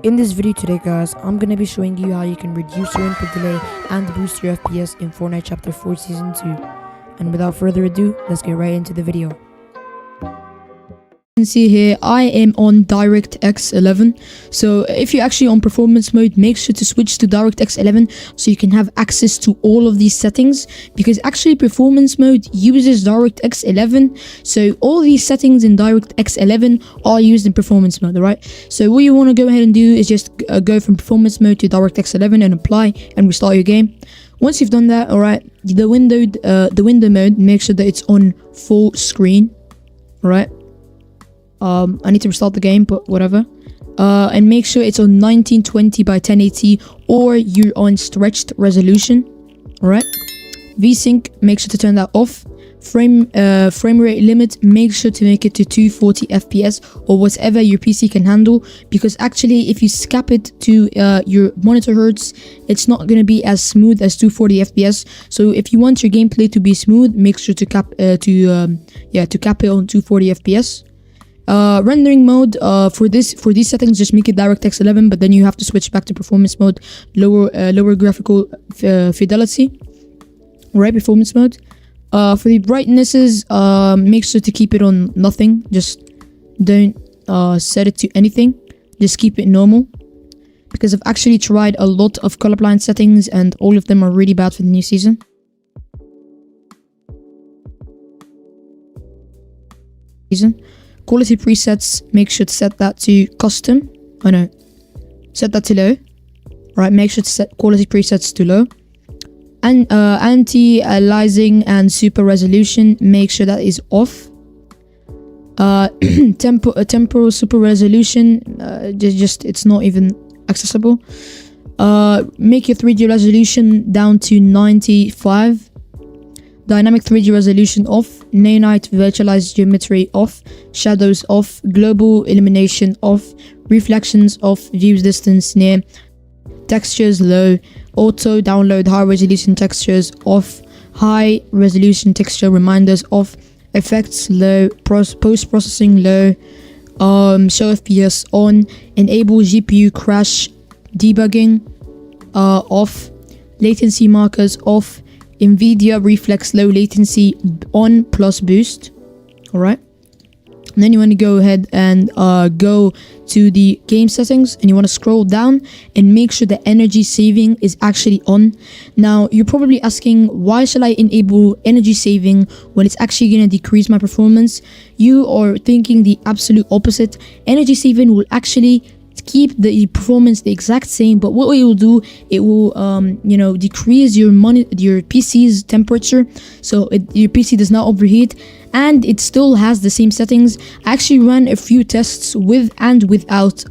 In this video today guys, I'm gonna be showing you how you can reduce your input delay and boost your FPS in Fortnite Chapter 4 Season 2. And without further ado, let's get right into the video. You can see here I am on DirectX 11. So if you're actually on performance mode, make sure to switch to DirectX 11 so you can have access to all of these settings, because actually performance mode uses DirectX 11. So all these settings in DirectX 11 are used in performance mode. Alright, so what you want to go ahead and do is just go from performance mode to DirectX 11 and apply and restart your game. Once you've done that, alright, the window mode, make sure that it's on full screen. Alright, I need to restart the game, but whatever. And make sure it's on 1920 by 1080 or you're on stretched resolution. Alright, VSync, make sure to turn that off. Frame rate limit, make sure to make it to 240 FPS or whatever your PC can handle, because actually if you cap it to your monitor hertz, it's not going to be as smooth as 240 FPS. So if you want your gameplay to be smooth, make sure to cap it on 240 FPS. Rendering mode, for these settings, just make it DirectX 11, but then you have to switch back to performance mode, lower graphical fidelity. Right, performance mode. For the brightnesses, make sure to keep it on nothing. Just don't set it to anything. Just keep it normal, because I've actually tried a lot of colorblind settings and all of them are really bad for the new season. Quality presets, make sure to set that to custom. Set that to low. Right, make sure to set quality presets to low. And anti-aliasing and super resolution, make sure that is off. Temporal super resolution, just it's not even accessible. Make your 3D resolution down to 95. Dynamic 3D resolution off. Nanite virtualized geometry off. Shadows off. Global illumination off. Reflections off. View distance near. Textures low. Auto download high resolution textures off. High resolution texture reminders off. Effects low. Post processing low. Show FPS on. Enable GPU crash debugging off. Latency markers off. Nvidia reflex low latency on plus boost. Alright, and then you want to go ahead and go to the game settings, and you want to scroll down and make sure the energy saving is actually on. Now you're probably asking, why should I enable energy saving when it's actually going to decrease my performance? You are thinking the absolute opposite. Energy saving will actually keep the performance the exact same, but what it will do, it will decrease your PC's temperature, so your PC does not overheat, and it still has the same settings. I actually ran a few tests with and without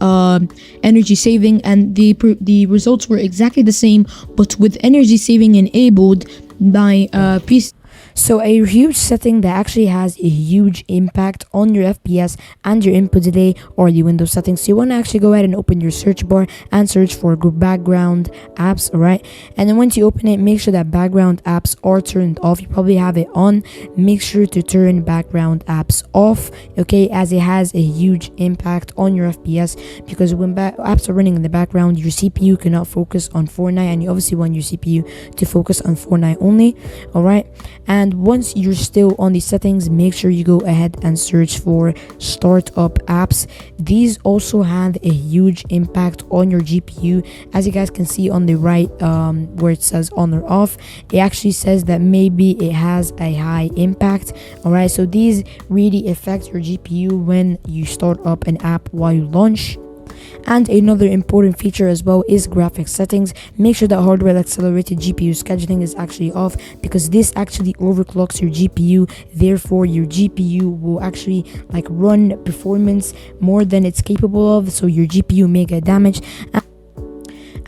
energy saving, and the results were exactly the same, but with energy saving enabled, my PC. So a huge setting that actually has a huge impact on your FPS and your input delay or the Windows settings. So you want to actually go ahead and open your search bar and search for background apps, alright? And then once you open it, make sure that background apps are turned off. You probably have it on. Make sure to turn background apps off, okay, as it has a huge impact on your FPS, because when apps are running in the background, your CPU cannot focus on Fortnite, and you obviously want your CPU to focus on Fortnite only, alright? And once you're still on these settings, make sure you go ahead and search for startup apps. These also have a huge impact on your GPU. As you guys can see on the right, where it says on or off, it actually says that maybe it has a high impact. Alright, so these really affect your GPU when you start up an app while you launch. And another important feature as well is graphics settings. Make sure that hardware accelerated GPU scheduling is actually off, because this actually overclocks your GPU. Therefore, your GPU will actually run performance more than it's capable of, so your GPU may get damaged.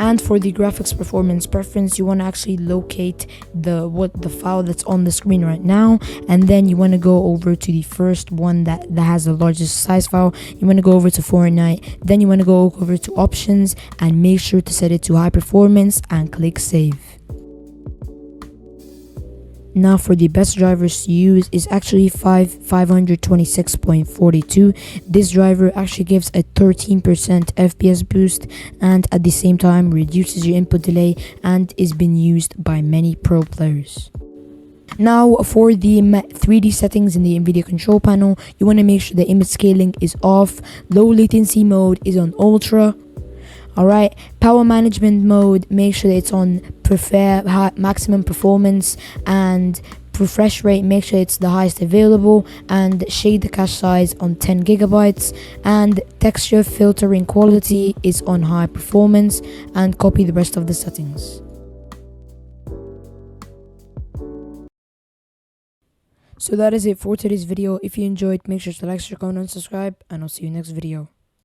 And for the graphics performance preference, you want to actually locate the file that's on the screen right now, and then you want to go over to the first one that has the largest size file. You want to go over to Fortnite, then you want to go over to options and make sure to set it to high performance and click save. Now for the best drivers to use is actually 526.42. This driver actually gives a 13% FPS boost and at the same time reduces your input delay and is being used by many pro players. Now for the 3D settings in the Nvidia control panel, you want to make sure the image scaling is off, low latency mode is on ultra. Alright, power management mode, make sure that it's on maximum performance, and refresh rate, make sure it's the highest available, and shade the cache size on 10 gigabytes, and texture filtering quality is on high performance, and copy the rest of the settings. So that is it for today's video. If you enjoyed, make sure to like, share, comment, and subscribe, and I'll see you next video.